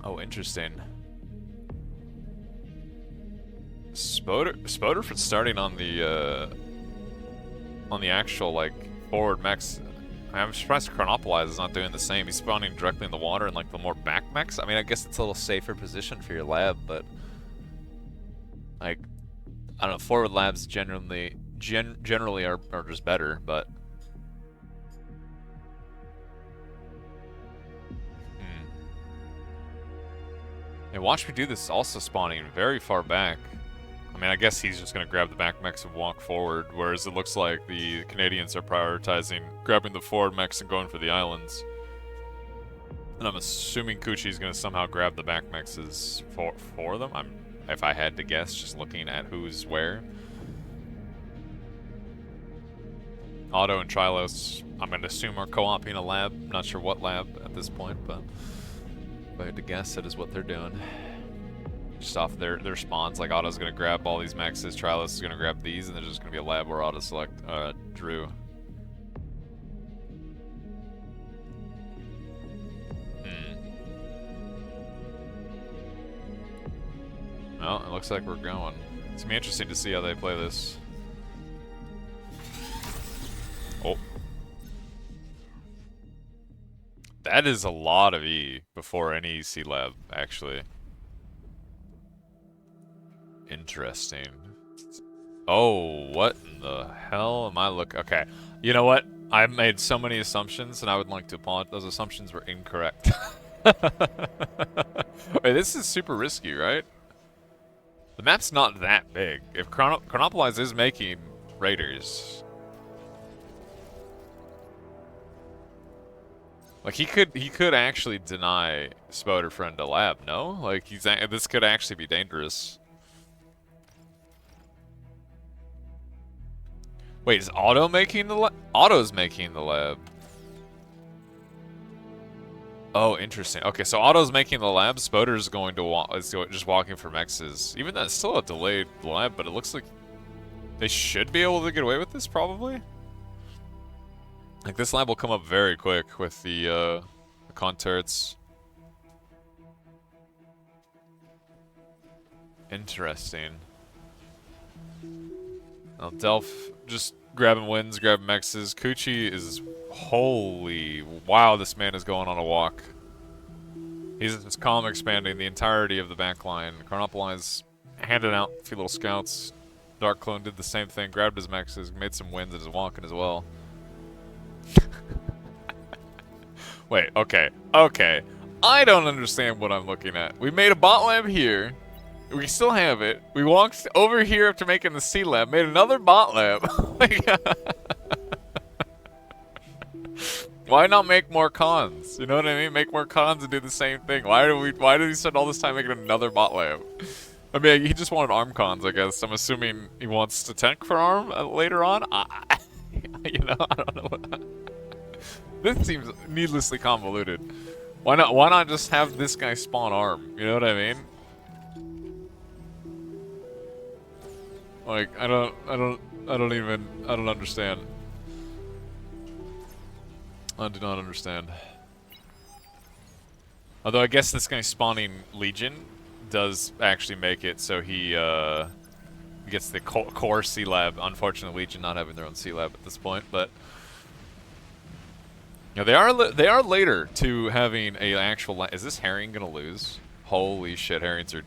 Oh, interesting. Spoder for starting on the actual like forward mechs. I'm surprised Chronopolize is not doing the same. He's spawning directly in the water and like the more back mechs. I mean, I guess it's a little safer position for your lab, but like I don't know. Forward labs generally are just better, but. And watch me do this, also spawning very far back. I mean, I guess he's just going to grab the back mechs and walk forward, whereas it looks like the Canadians are prioritizing grabbing the forward mechs and going for the islands. And I'm assuming Kuchi's going to somehow grab the back mechs for them. If I had to guess, just looking at who's where. Otto and Trilos, I'm going to assume are co-oping a lab. Not sure what lab at this point, but if I had to guess, that is what they're doing. Just off their spawns, like Otto's gonna grab all these mexes, Trilos is gonna grab these, and there's just gonna be a lab where Otto select Drew. Well, it looks like we're going. It's gonna be interesting to see how they play this. Oh. That is a lot of E before any C lab, actually. Interesting. Oh, what in the hell am I looking? Okay, you know what? I've made so many assumptions, and I would like to apologize. Those assumptions were incorrect. Wait, this is super risky, right? The map's not that big. If Chronopolize is making raiders, like he could actually deny Spoder friend a lab. No, like this could actually be dangerous. Wait, is Otto making the lab? Otto's making the lab. Oh, interesting. Okay, so Otto's making the lab. Spoder's going to just walking for mexes. Even that's still a delayed lab, but it looks like they should be able to get away with this, probably. Like this lab will come up very quick with the con turrets. Interesting. Now Delph just grabbing wins, grabbing mexes. Kuchi is holy wow, this man is going on a walk. He's just column expanding the entirety of the backline. Chronopolize handing out a few little scouts. Dark Clone did the same thing, grabbed his mexes, made some wins and is walking as well. Wait, okay. I don't understand what I'm looking at. We made a bot lab here. We still have it. We walked over here after making the C lab, made another bot lab. Why not make more cons? You know what I mean? Make more cons and do the same thing. Why did he spend all this time making another bot lab? I mean, he just wanted arm cons, I guess. I'm assuming he wants to tank for arm later on. You know, I don't know. This seems needlessly convoluted. Why not just have this guy spawn arm? You know what I mean? Like, I don't understand. I do not understand. Although I guess this guy spawning Legion does actually make it so he gets the core C lab. Unfortunately, Legion not having their own C lab at this point, but you know, they are later to having a actual. Is this Herring gonna lose? Holy shit, Herrings are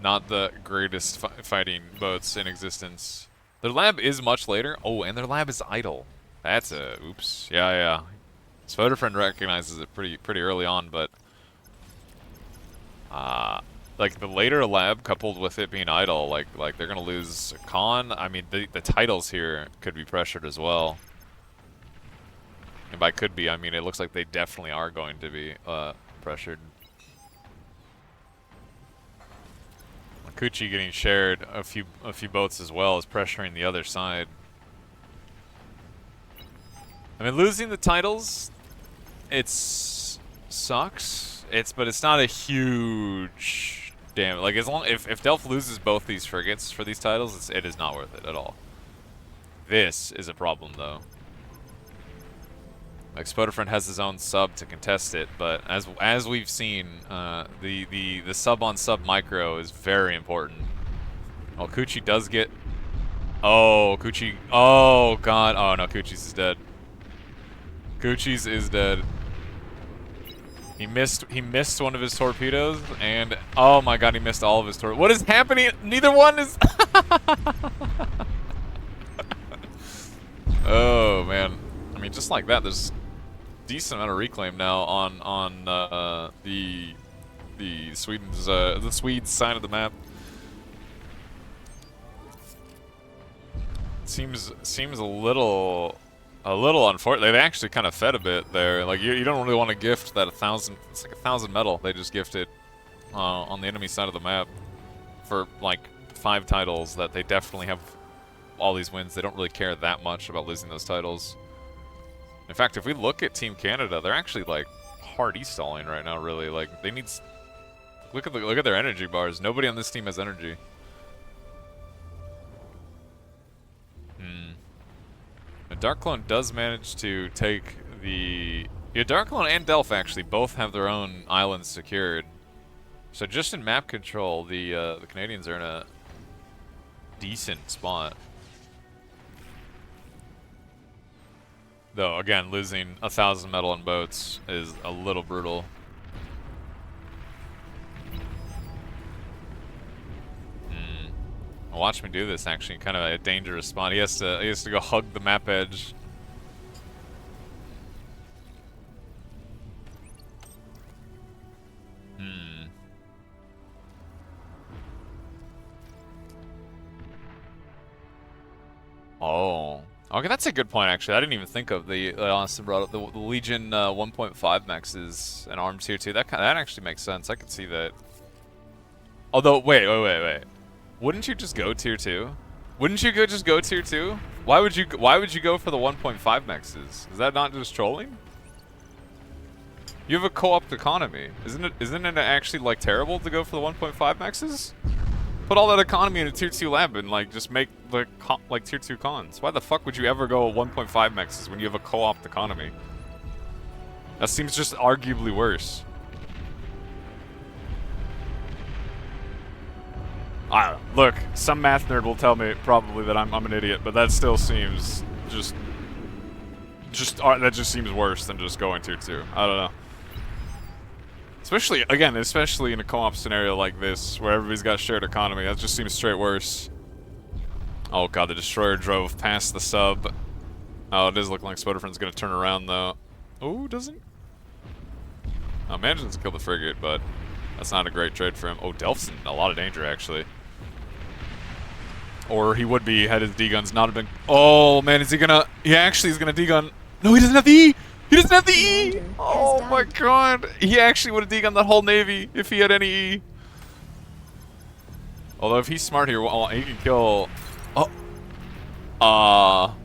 not the greatest fighting boats in existence. Their lab is much later. Oh, and their lab is idle. That's a oops. Yeah. Spoderfriend recognizes it pretty early on, but like the later lab coupled with it being idle, like they're gonna lose a con. I mean, the titles here could be pressured as well. And by could be, I mean it looks like they definitely are going to be pressured. Kuchi getting shared a few boats as well is pressuring the other side. I mean, losing the titles, it sucks. But it's not a huge damage. Like if Delph loses both these frigates for these titles, it is not worth it at all. This is a problem though. Like Spotifriend has his own sub to contest it, but as we've seen, the sub on sub micro is very important. Well, Coochie does get. Oh, Coochie. Oh God. Oh no, Coochie's is dead. Coochie's is dead. He missed one of his torpedoes, and oh my God, he missed all of his torpedoes. What is happening? Neither one is. Oh man. I mean, just like that, there's decent amount of reclaim now on the Swedes side of the map. Seems a little unfortunate. They actually kind of fed a bit there. Like you don't really want to gift that 1,000. It's like 1,000 metal. They just gifted on the enemy side of the map for like 5 titles that they definitely have all these wins. They don't really care that much about losing those titles. In fact, if we look at Team Canada, they're actually like hard e-stalling right now. Really, like they need. Look at their energy bars. Nobody on this team has energy. Dark Clone does manage to take the... Yeah, Dark Clone and Delph actually both have their own islands secured. So just in map control, the Canadians are in a decent spot. Though, again, losing 1,000 metal on boats is a little brutal. Watch me do this, actually, kind of a dangerous spot. He has to go hug the map edge. Oh. Okay, that's a good point, actually. I didn't even think of the, Austin brought up the Legion 1.5 maxes and arms here, too. That actually makes sense. I could see that. Although, wait. Wouldn't you just go tier 2? Wouldn't you just go tier 2? Why would you go for the 1.5 maxes? Is that not just trolling? You have a co-op economy. Isn't it actually like terrible to go for the 1.5 maxes? Put all that economy in a tier 2 lab and like just make the like tier 2 cons. Why the fuck would you ever go 1.5 maxes when you have a co-op economy? That seems just arguably worse. Look, some math nerd will tell me probably that I'm an idiot, but that still seems that just seems worse than just going tier 2. I don't know. Especially in a co-op scenario like this, where everybody's got shared economy, that just seems straight worse. Oh God, the destroyer drove past the sub. Oh, it does look like Spotifriend's gonna turn around though. Oh, doesn't? Oh, manages to kill the frigate, but that's not a great trade for him. Oh, Delph's in a lot of danger actually. Or he would be had his D-guns not have been. Oh man, is he gonna? He actually is gonna D-gun. No, he doesn't have the E. He doesn't have the E. Oh my God, he actually would have D-gunned the whole navy if he had any E. Although if he's smart here, well, he can kill. Oh.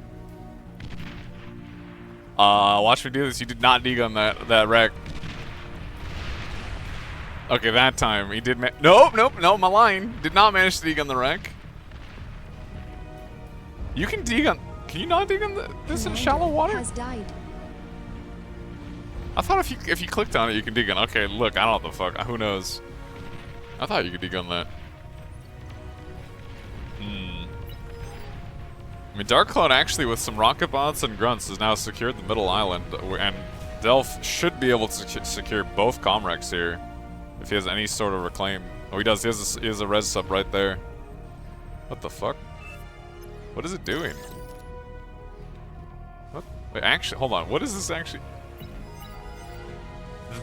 Watch me do this. You did not D-gun that wreck. Okay, that time he did. Nope, my line did not manage to D-gun the wreck. You can D-gun. Can you not D-gun this in shallow water? Has died. I thought if you clicked on it, you can D-gun. Okay, look, I don't know what the fuck. Who knows? I thought you could D-gun that. I mean, Dark Clone actually, with some rocket bots and grunts, has now secured the middle island, and Delph should be able to secure both comwrecks here if he has any sort of reclaim. Oh, he does. He has a res sub right there. What the fuck? What is it doing? What? Wait, actually, hold on. What is this actually?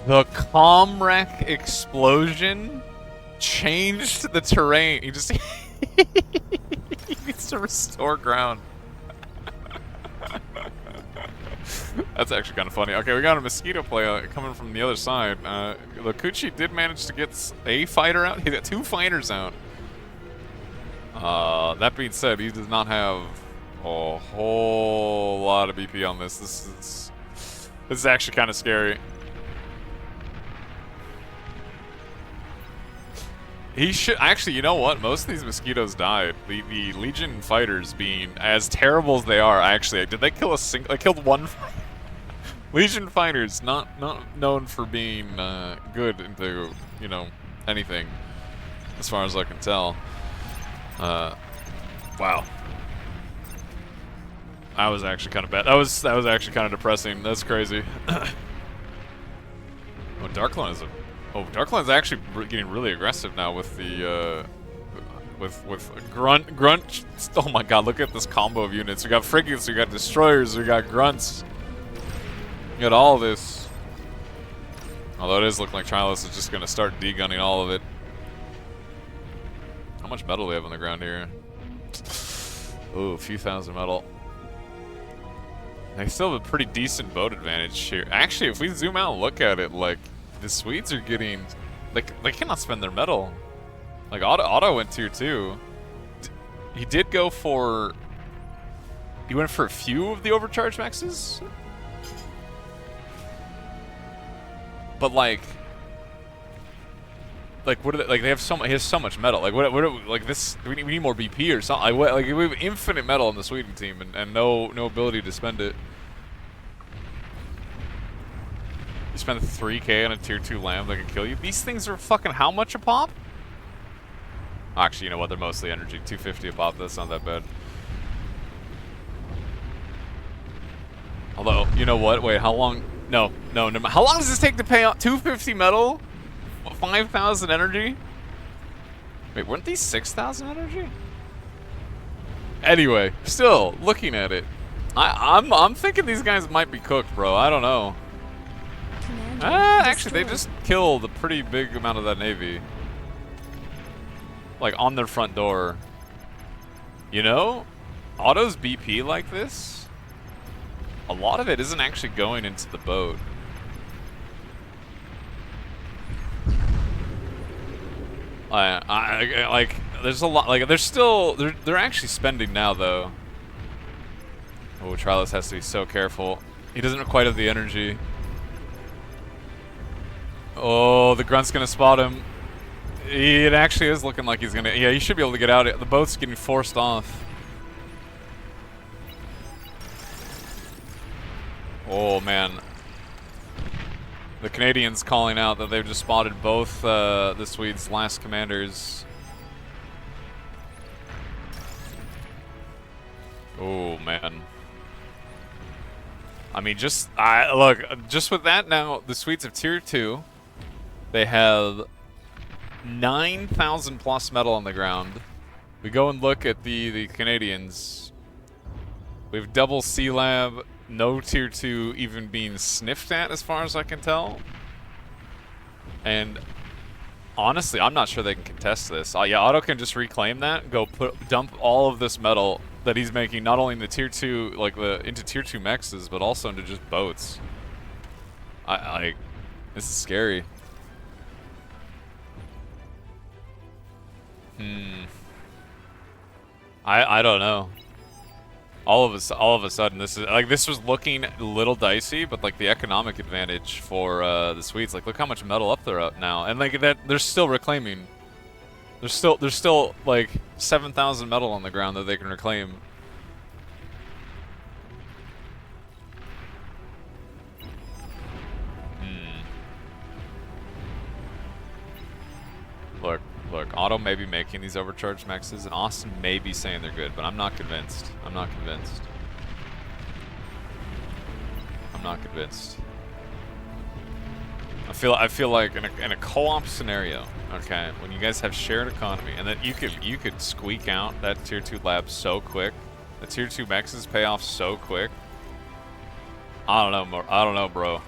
The comwreck explosion changed the terrain. He just he needs to restore ground. That's actually kind of funny. Okay, we got a mosquito play coming from the other side. The Coochie did manage to get a fighter out. He got 2 fighters out. That being said, he does not have a whole lot of BP on this. This is actually kind of scary. He should actually. You know what? Most of these mosquitoes died. The Legion fighters, being as terrible as they are, actually, did they kill a single? They killed one Legion fighters, not known for being good into, you know, anything, as far as I can tell. Wow. That was actually kind of bad. That was actually kind of depressing. That's crazy. Oh, Darkline is Darkline's actually getting really aggressive now with the with grunt. Oh my God! Look at this combo of units. We got frigates, we got destroyers, we got grunts. We got all this. Although it is looking like Trilus is just gonna start degunning all of it. How much metal do we have on the ground here? Ooh, a few thousand metal. They still have a pretty decent boat advantage here. Actually, if we zoom out and look at it, like, the Swedes are getting, like, they cannot spend their metal. Like, Otto went tier 2. He did go for, he went for a few of the overcharge maxes? But like what are they, like they have so much, he has so much metal. Like like this, we need more BP or something. Like we have infinite metal on the Sweden team and no ability to spend it. You spend 3K on a tier 2 lamb that can kill you. These things are fucking how much a pop? Actually, you know what? They're mostly energy. 250 a pop. That's not that bad. Although, you know what? Wait, how long? No. How long does this take to pay out? 250 metal? 5,000 energy? Wait, weren't these 6,000 energy? Anyway, still looking at it, I'm thinking these guys might be cooked, bro. I don't know. Actually, they just killed a pretty big amount of that navy, like on their front door. You know, Otto's BP like this, a lot of it isn't actually going into the boat. Like, there's a lot, like, they're actually spending now, though. Oh, Trilus has to be so careful. He doesn't quite have the energy. Oh, the grunt's gonna spot him. It actually is looking like he's gonna, yeah, he should be able to get out. The boat's getting forced off. Oh, man. The Canadians calling out that they've just spotted both the Swedes' last commanders. Oh, man. I mean, look, just with that now, the Swedes have tier 2. They have 9,000 plus metal on the ground. We go and look at the Canadians. We have double C-Lab. No tier 2 even being sniffed at as far as I can tell. And honestly, I'm not sure they can contest this. Yeah, Otto can just reclaim that and go dump all of this metal that he's making, not only in the tier 2, like into tier 2 mexes, but also into just boats. This is scary. I don't know. All of a sudden, this was looking a little dicey, but like the economic advantage for the Swedes, like look how much metal up they're up now, and like that they're still reclaiming. There's still like 7,000 metal on the ground that they can reclaim. Look, Otto may be making these overcharged mexes, and Austin may be saying they're good, but I'm not convinced. I'm not convinced. I feel like in a co-op scenario, okay, when you guys have shared economy, and then you could squeak out that tier 2 lab so quick, the tier 2 mexes pay off so quick. I don't know, bro.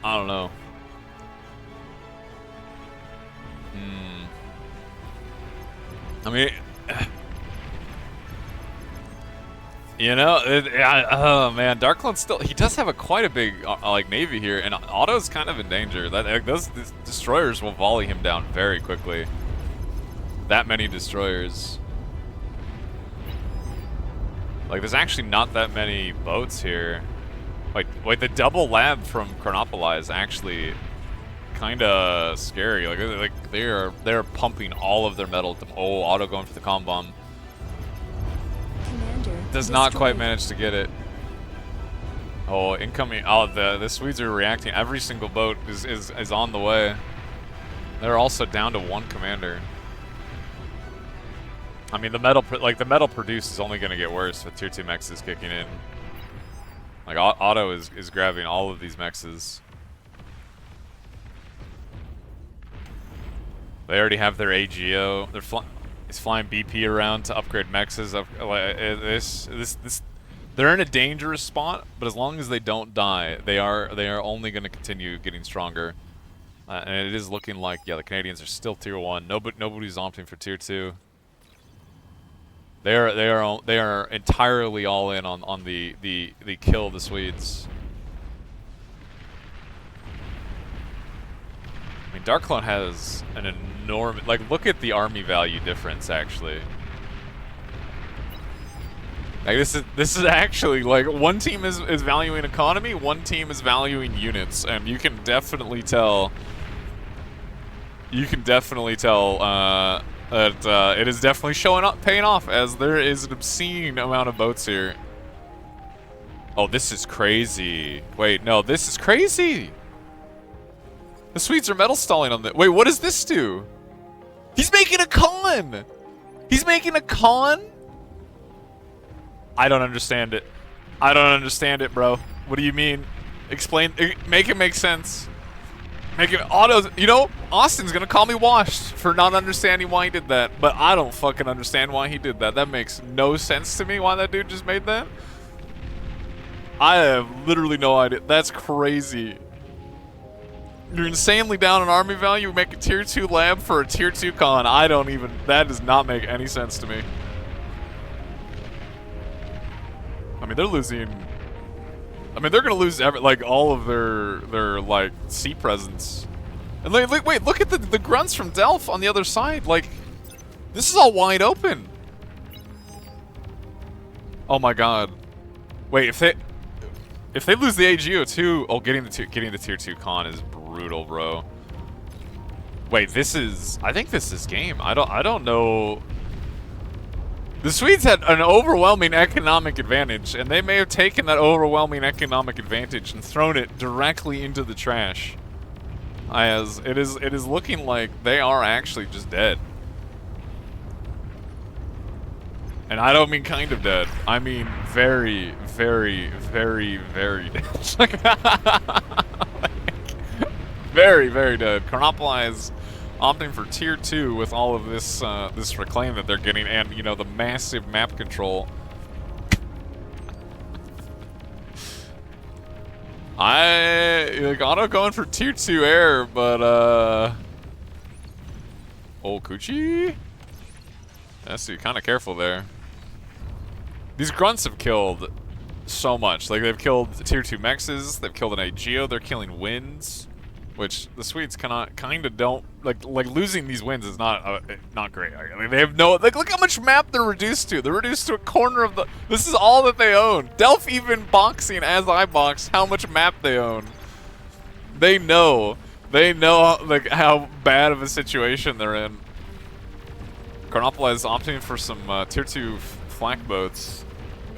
I don't know. I mean, you know, oh man, Darkline's still, he does have quite a big like navy here, and Otto's kind of in danger. Those destroyers will volley him down very quickly. That many destroyers. Like, there's actually not that many boats here. Wait, the double lab from Chronopoli is actually kind of scary. Like they're pumping all of their metal. Oh, Otto going for the comm bomb. Commander Does not quite manage to get it. Oh, incoming. Oh, the Swedes are reacting. Every single boat is on the way. They're also down to 1 commander. I mean, the metal produced is only going to get worse with tier 2 mexes kicking in. Like, Auto is grabbing all of these mexes. They already have their AGO. He's flying BP around to upgrade mexes. They're in a dangerous spot, but as long as they don't die, they are only going to continue getting stronger. And it is looking like, yeah, the Canadians are still tier 1. Nobody's opting for tier 2. They are entirely all in on the kill the Swedes. I mean, Dark Clone has an enormous, like, look at the army value difference actually. Like, this is actually, like, one team is valuing economy, one team is valuing units, and you can definitely tell. That it is definitely paying off, as there is an obscene amount of boats here. Oh, this is crazy. Wait, no, this is crazy. The Swedes are metal stalling on this. Wait, what does this do? He's making a con! He's making a con? I don't understand it. I don't understand it, bro. What do you mean? Explain, make it make sense. Make it auto. You know, Austin's gonna call me washed for not understanding why he did that, but I don't fucking understand why he did that. That makes no sense to me why that dude just made that. I have literally no idea. That's crazy. You're insanely down in army value, make a tier 2 lab for a tier 2 con. I don't even, that does not make any sense to me. I mean, they're losing, I mean, they're gonna lose like all of their like sea presence. And wait, look at the grunts from Delph on the other side. Like, this is all wide open. Oh my god. Wait, if they lose the AGO too, oh, getting the tier 2 con is brutal, bro. Wait, I think this is game. I don't know. The Swedes had an overwhelming economic advantage, and they may have taken that overwhelming economic advantage and thrown it directly into the trash. As it is looking like they are actually just dead. And I don't mean kind of dead. I mean very, very, very, very dead. Very, very dead. Chronopoli is opting for tier 2 with all of this this reclaim that they're getting, and you know, the massive map control. Like, Auto going for tier 2 air, but old Coochie? Has to be kind of careful there. These grunts have killed so much. Like, they've killed tier 2 mexes, they've killed an AGO, they're killing winds. Which the Swedes kind of don't like losing these wins is not great. I mean, they have no, like, look how much map they're reduced to. They're reduced to a corner of the. This is all that they own. Delph even boxing as I box how much map they own. They know like how bad of a situation they're in. Chronopoli is opting for some tier 2 flak boats,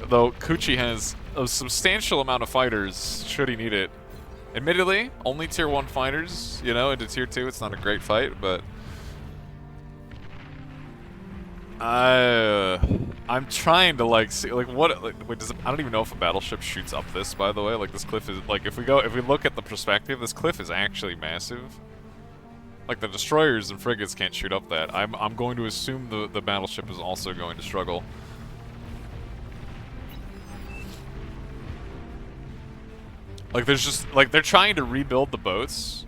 though Coochie has a substantial amount of fighters should he need it. Admittedly, only tier 1 fighters, you know, into tier 2, it's not a great fight, but I'm trying to like see like what wait, does it, I don't even know if a battleship shoots up this, by the way. Like, this cliff is like, if we look at the perspective, this cliff is actually massive. Like, the destroyers and frigates can't shoot up that. I'm going to assume the battleship is also going to struggle. Like, there's just, like, they're trying to rebuild the boats.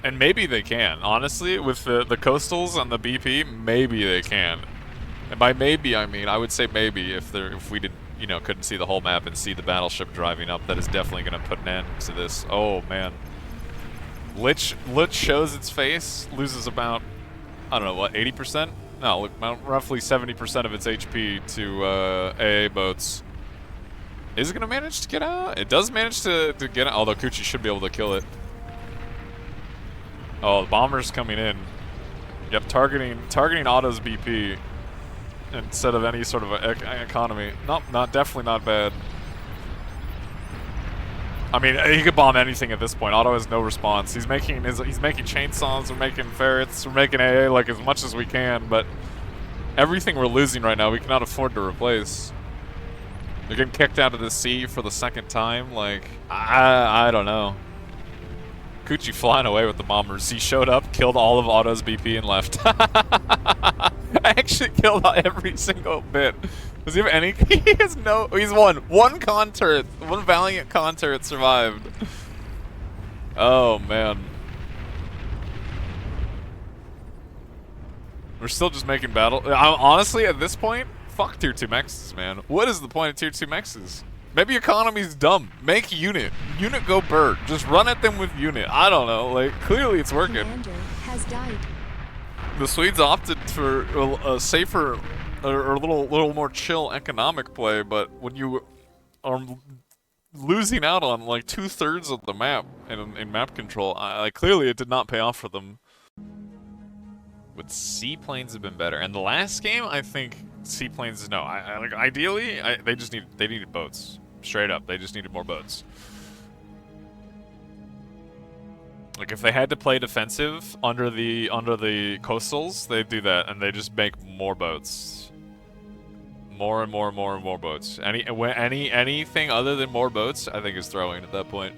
And maybe they can, honestly, with the coastals and the BP, maybe they can. And by maybe, I mean, I would say maybe if we didn't, you know, couldn't see the whole map and see the battleship driving up, that is definitely going to put an end to this. Oh, man. Lich shows its face, loses about, I don't know, what, 80%? No, roughly 70% of its HP to AA boats. Is it going to manage to get out? It does manage to get out, although Coochie should be able to kill it. Oh, the bomber's coming in. Yep, targeting Otto's BP instead of any sort of economy. Nope, definitely not bad. I mean, he could bomb anything at this point. Otto has no response. He's making chainsaws, we're making ferrets, we're making AA like as much as we can, but everything we're losing right now we cannot afford to replace. They're getting kicked out of the sea for the second time, like, I don't know. Kuchi flying away with the bombers. He showed up, killed all of Otto's BP and left. I actually killed every single bit. Does he have any? He has no. He's won. One con turret. One Valiant con turret survived. Oh, man. We're still just making battle. Honestly, at this point, fuck tier 2 mexes, man. What is the point of tier 2 mexes? Maybe economy's dumb. Make unit. Unit go bird. Just run at them with unit. I don't know. Like, clearly it's working. Commander has died. The Swedes opted for a safer or a little more chill economic play, but when you are losing out on like 2/3 of the map in map control, clearly it did not pay off for them. Would seaplanes have been better? And the last game, I think seaplanes. No, like ideally, they needed boats. Straight up, they just needed more boats. Like if they had to play defensive under the coastals, they'd do that, and they just make more boats. More and more and more and more boats. Anything other than more boats, I think is throwing at that point.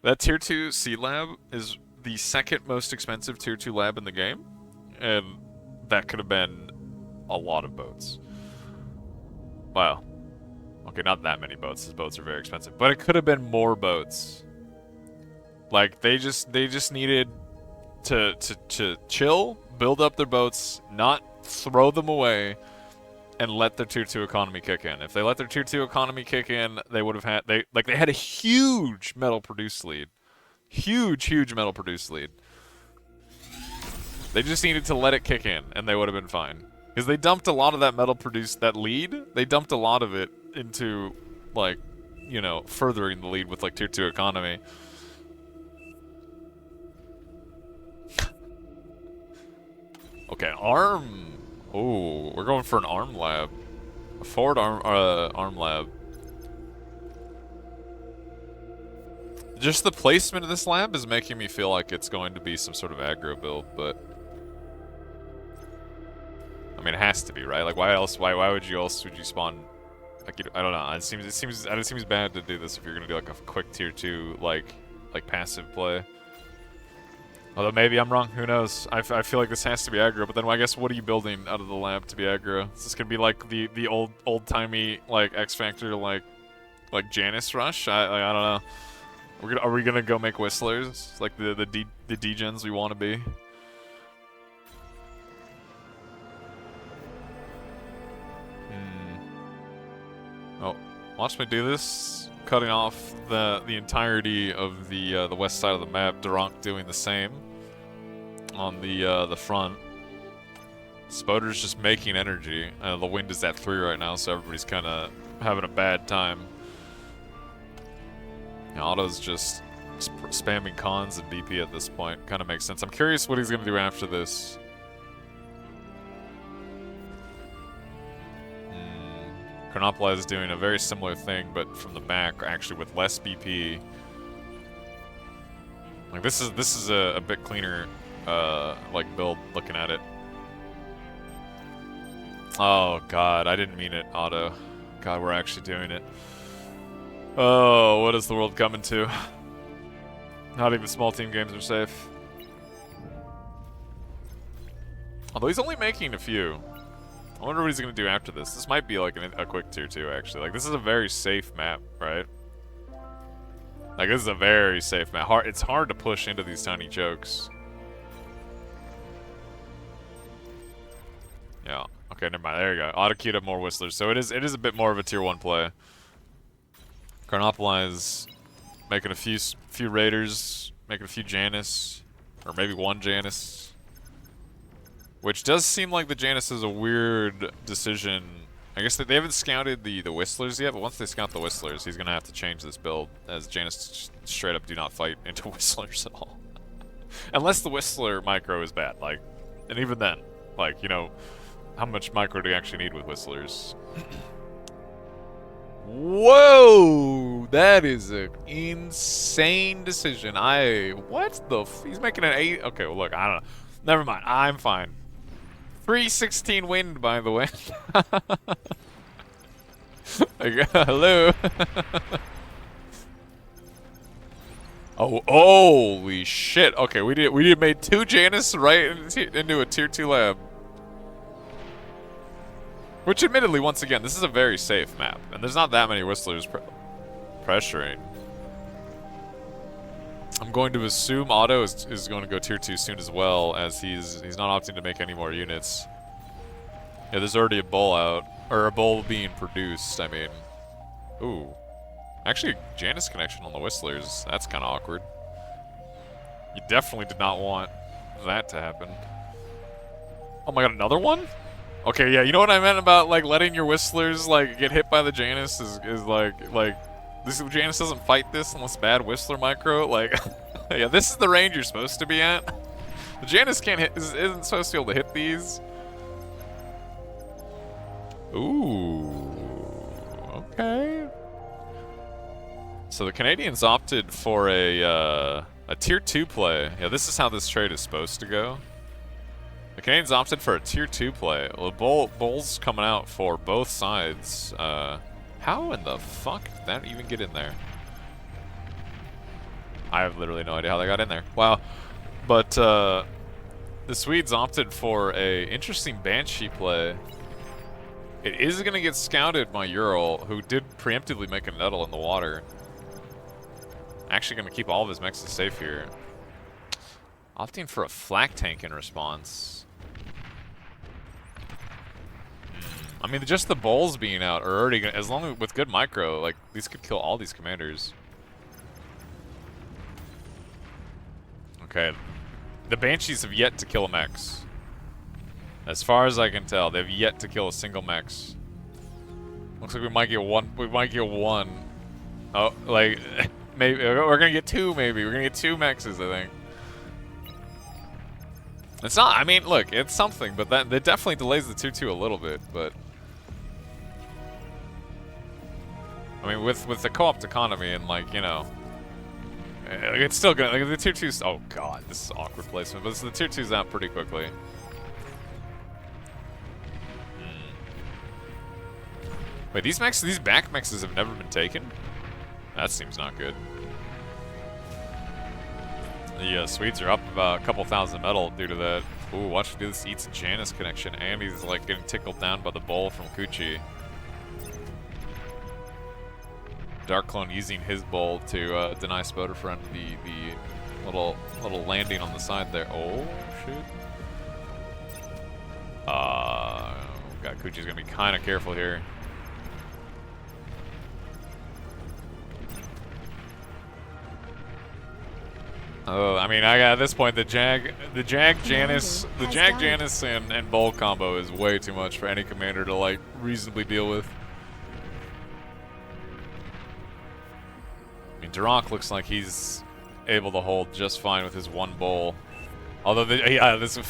That tier 2 sea lab is the second most expensive tier 2 lab in the game, and that could have been a lot of boats. Wow. Okay, not that many boats. These boats are very expensive, but it could have been more boats. Like they just needed to chill, build up their boats, not throw them away, and let their tier 2 economy kick in. If they let their tier 2 economy kick in, they would have had they had a huge metal produce lead. Huge metal produce lead. They just needed to let it kick in, and they would have been fine. Because they dumped a lot of that metal produce, that lead, they dumped a lot of it into, like, you know, furthering the lead with, like, tier 2 economy. Okay, arm. Oh, we're going for an arm lab. A forward arm lab. Just the placement of this lab is making me feel like it's going to be some sort of aggro build, but I mean, it has to be, right? Like, why else? Why would you spawn? Like, I don't know. It seems bad to do this if you're gonna do like a quick tier 2 like passive play. Although maybe I'm wrong. Who knows? I feel like this has to be aggro. But then I guess what are you building out of the lab to be aggro? Is this gonna be like the old timey like X Factor like Janus rush? I don't know. Are we gonna go make whistlers like the degens we want to be? Oh, watch me do this. Cutting off the entirety of the west side of the map. Durank doing the same on the front. Spoder's just making energy. The wind is at 3 right now, so everybody's kind of having a bad time. Otto's just spamming cons and BP at this point. Kind of makes sense. I'm curious what he's gonna do after this. Chronopolis is doing a very similar thing, but from the back, actually with less BP. Like this is a bit cleaner, like build looking at it. Oh God, I didn't mean it, Otto. God, we're actually doing it. Oh, what is the world coming to? Not even small team games are safe. Although he's only making a few. I wonder what he's going to do after this. This might be like a quick tier 2, actually. Like, this is a very safe map, right? Like, this is a very safe map. It's hard to push into these tiny chokes. Yeah. Okay, never mind. There you go. Auto queued up more whistlers. So it is a bit more of a tier 1 play. Carnopolize making a few raiders, making a few Janus, or maybe one Janus. Which does seem like the Janus is a weird decision. I guess they haven't scouted the Whistlers yet, but once they scout the Whistlers, he's going to have to change this build, as Janus straight up do not fight into Whistlers at all. Unless the Whistler micro is bad, like, and even then, like, you know, how much micro do you actually need with Whistlers? Whoa! That is an insane decision. What the he's making an 8. Okay, well, look, I don't know. Never mind. I'm fine. 316 wind, by the way. Hello. Oh, holy shit. Okay, we made 2 Janus right into a tier 2 lab. Which admittedly, once again, this is a very safe map, and there's not that many Whistlers pressuring. I'm going to assume Otto is going to go tier 2 soon as well, as he's not opting to make any more units. Yeah, there's already a bull out, or a bull being produced, I mean. Ooh. Actually, Janus connection on the Whistlers, that's kind of awkward. You definitely did not want that to happen. Oh my god, another one? Okay, yeah, you know what I meant about, like, letting your Whistlers, like, get hit by the Janus is like, this Janus doesn't fight this unless bad Whistler micro, like, yeah, this is the range you're supposed to be at. The Janus can't hit, isn't supposed to be able to hit these. Ooh, okay. So the Canadians opted for a tier 2 play. Yeah, this is how this trade is supposed to go. The Canadians opted for a tier 2 play. Well, Bull's coming out for both sides. How in the fuck did that even get in there? I have literally no idea how they got in there. Wow. But the Swedes opted for a interesting Banshee play. It is going to get scouted by Ural, who did preemptively make a nettle in the water. Actually going to keep all of his mexes safe here. Opting for a flak tank in response. I mean, just the Bulls being out are already gonna, as long as with good micro, like, these could kill all these commanders. Okay. The Banshees have yet to kill a Mex. As far as I can tell, they've yet to kill a single Mex. Looks like we might get one. Oh, like, maybe, we're gonna get 2 maybe. We're gonna get 2 Mexes, I think. It's not, I mean, look, it's something, but that definitely delays the 2-2 a little bit, but... I mean, with the co-op economy and, like, you know... It's still gonna, like, the tier 2's, oh god, this is awkward placement, but the tier 2's out pretty quickly. Wait, these back mexes have never been taken? That seems not good. The Swedes are up about a couple thousand metal due to that. Ooh, watch do this eats a Janus connection, and he's like getting tickled down by the bull from Kuchi. Dark Clone using his bull to deny Spoderfriend the little landing on the side there. Oh shit. God, Kuchi's gonna be kind of careful here. I mean, at this point, the Jag Janus and Bull combo is way too much for any commander to, like, reasonably deal with. I mean, Durank looks like he's able to hold just fine with his 1 Bull. Although, this is a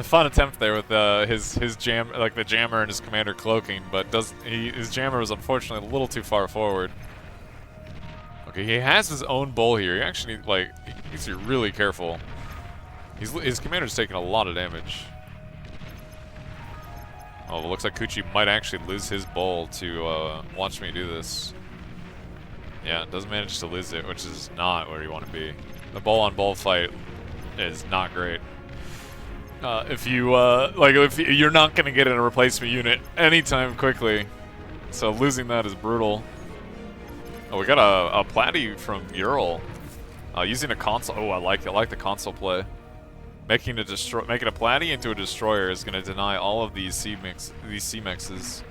fun attempt there with his jam, like the jammer and his commander cloaking, but his jammer was unfortunately a little too far forward. Okay, he has his own bull here. He actually, like, he needs to be really careful. His commander's taking a lot of damage. Oh, it looks like Kuchi might actually lose his bull to watch me do this. Yeah, doesn't manage to lose it, which is not where you want to be. The bull-on-bull fight is not great. If you're not going to get in a replacement unit anytime quickly, so losing that is brutal. Oh, we got a platy from Ural. Using a console. Oh, I like the console play. Making a platy into a destroyer is going to deny all of these C-mexes.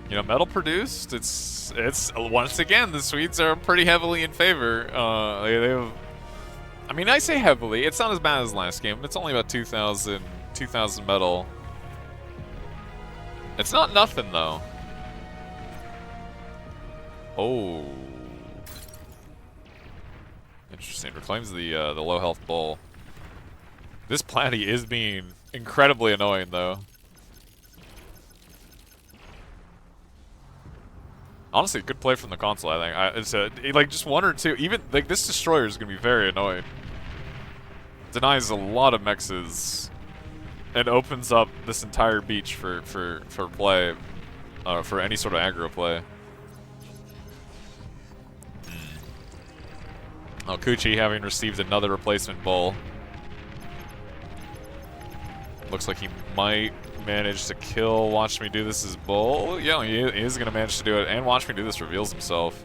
You know, metal produced. It's once again the Swedes are pretty heavily in favor. They have. I mean, I say heavily. It's not as bad as last game. It's only about 2,000 metal. It's not nothing, though. Oh. Interesting. Reclaims the low health bull. This platy is being incredibly annoying though. Honestly, good play from the console. I think it's like just one or two. Even like this destroyer is gonna be very annoying. Denies a lot of mexes and opens up this entire beach for play, for any sort of aggro play. Oh, Kuchi having received another replacement bull. Looks like he might manage to kill Watch Me Do This' bull. Yeah, he is going to manage to do it. And Watch Me Do This reveals himself.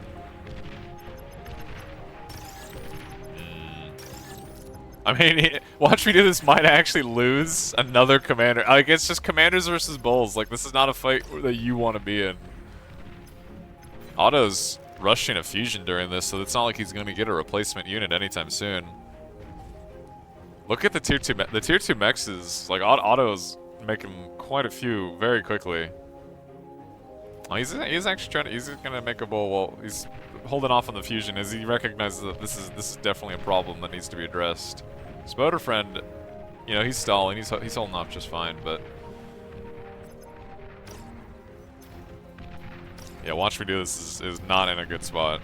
I mean, Watch Me Do This might actually lose another commander. Like, it's just commanders versus bulls. Like, this is not a fight that you want to be in. Otto's rushing a fusion during this, so it's not like he's going to get a replacement unit anytime soon. Look at the tier 2 mexes. Like, Otto's making quite a few very quickly. Oh, he's actually trying to, he's gonna make a bull. Well, he's holding off on the fusion as he recognizes that this is definitely a problem that needs to be addressed. Spoder friend, you know, he's stalling. He's holding off just fine, but yeah, Watch Me Do This is not in a good spot.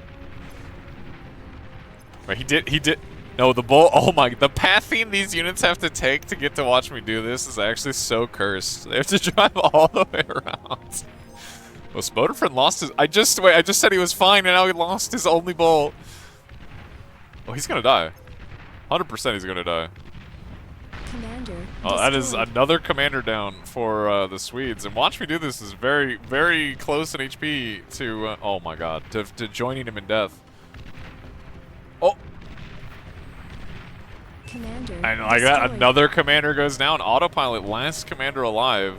Wait, he did. No, the bull. Oh my! The pathing these units have to take to get to Watch Me Do This is actually so cursed. They have to drive all the way around. Well, Spoderfriend lost his. I just said he was fine, and now he lost his only bull. Oh, he's gonna die. 100% he's gonna die. Commander Oh, that is another commander down for the Swedes. And Watch Me Do This is very, very close in HP to. Oh my God, to joining him in death. Oh. Commander And like that, another commander goes down. Autopilot, last commander alive.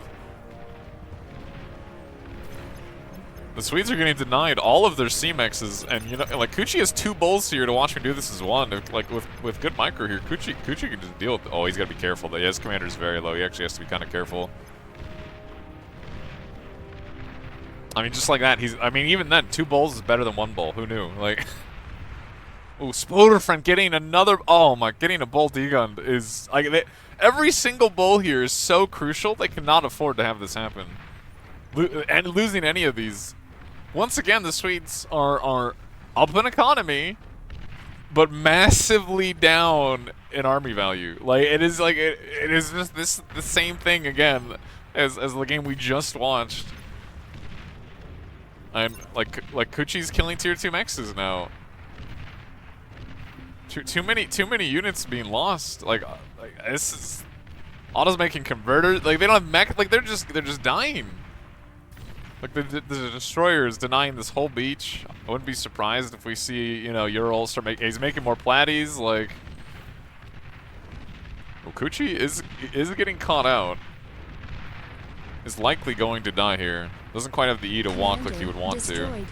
The Swedes are getting denied all of their C-Mexes, and you know, like Kuchi has 2 bulls here to Watch Me Do This as one. If, like with good micro here, Kuchi can just deal with. Oh, he's got to be careful though. Yeah, his commander is very low. He actually has to be kind of careful. I mean, just like that, I mean, even then, 2 bulls is better than 1 bull. Who knew? Like. Oh, Spoderfriend getting another. Oh my, getting a bull degunned is like every single bull here is so crucial. They cannot afford to have this happen, and losing any of these. Once again, the Swedes are up in economy, but massively down in army value. Like it is like it is just the same thing again as the game we just watched. And like Kuchi's killing tier 2 mexes now. Too many units being lost. Like this is Otto's making converters. Like they don't have mech. Like they're just dying. Like the destroyer is denying this whole beach. I wouldn't be surprised if we see, you know, Ural start making. He's making more platties. Like, well, Kuchi is getting caught out. Is likely going to die here. Doesn't quite have the E to walk like he would want to.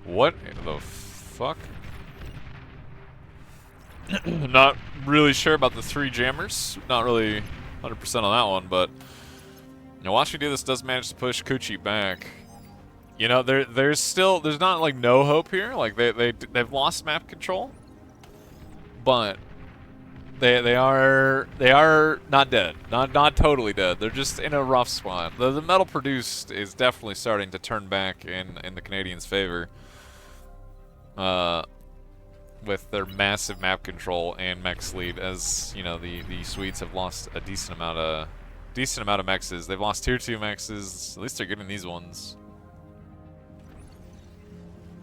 What the fuck? Not really sure about the 3 jammers. Not really 100% on that one, but you know, Watch Me Do This does manage to push Kuchi back. You know, there's not like no hope here. Like they've lost map control, but they are not dead. Not totally dead. They're just in a rough spot. The metal produced is definitely starting to turn back in the Canadians' favor. With their massive map control and mechs lead, as you know, the Swedes have lost a decent amount of mexes. They've lost tier 2 mexes. At least they're getting these ones.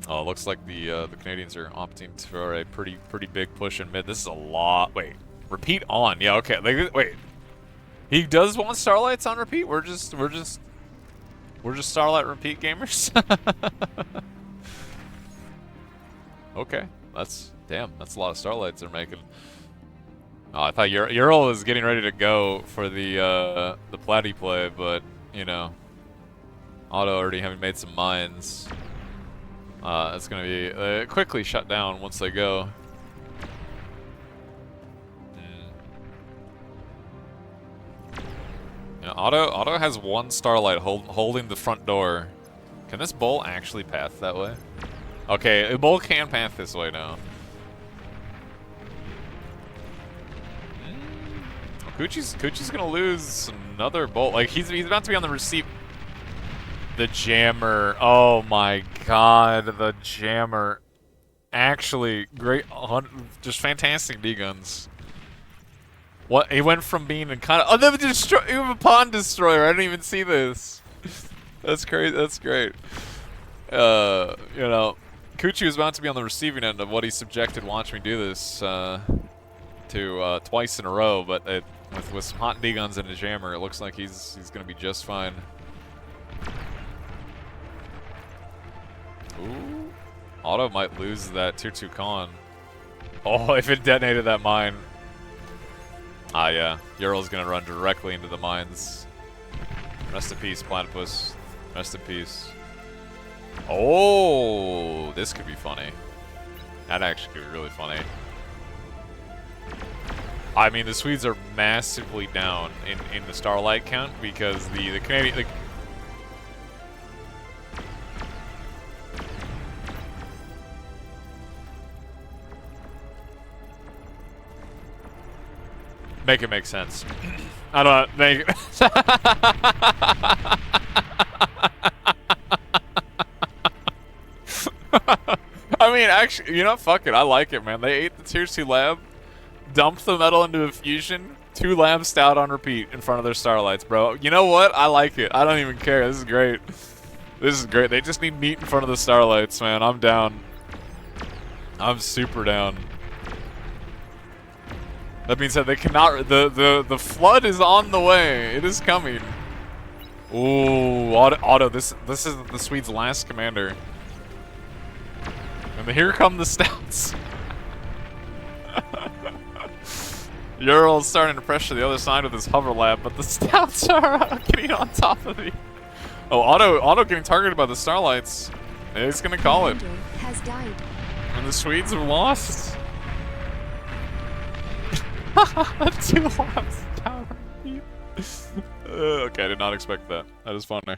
Oh, it looks like the Canadians are opting for a pretty big push in mid. This is a lot. Wait, repeat on? Yeah, okay. Like, wait, he does want Starlights on repeat. We're just Starlight repeat gamers. Okay, that's a lot of Starlights they're making. Oh, I thought Ural was getting ready to go for the platy play, but you know, Otto already having made some mines. It's gonna be quickly shut down once they go. You know, Otto has 1 Starlight holding the front door. Can this bull actually path that way? Okay, a bull can path this way now. Coochie's gonna lose another bolt. Like he's about to be on the receive. The jammer. Oh my god, the jammer. Actually, great, just fantastic D-guns. What, he went from being in kind of, oh, you have a pawn destroyer, I didn't even see this. That's crazy, that's great. You know, Coochie was about to be on the receiving end of what he subjected, watch me do this, to twice in a row, but with some hot D-guns and a jammer, it looks like he's gonna be just fine. Ooh. Auto might lose that tier 2 con. Oh, if it detonated that mine. Ah, yeah. Ural's gonna run directly into the mines. Rest in peace, Platypus. Rest in peace. Oh, this could be funny. That actually could be really funny. I mean, the Swedes are massively down in the Starlight count because the Canadian... Make it make sense. I don't know, make it... I mean, actually, you know, fuck it, I like it, man. They ate the tier 2 lab, dumped the metal into a fusion, 2 labs stout on repeat in front of their Starlights, bro. You know what? I like it. I don't even care. This is great. This is great. They just need meat in front of the Starlights, man. I'm down. I'm super down. That being said, they cannot. The flood is on the way. It is coming. Ooh, Auto. This is the Swedes' last commander. And here come the stouts. Ural's starting to pressure the other side with his hover lab, but the stouts are getting on top of me. Oh, Auto getting targeted by the Starlights. He's gonna call it. Has died. And the Swedes have lost. 2 labs down. Okay, I did not expect that. That is funny.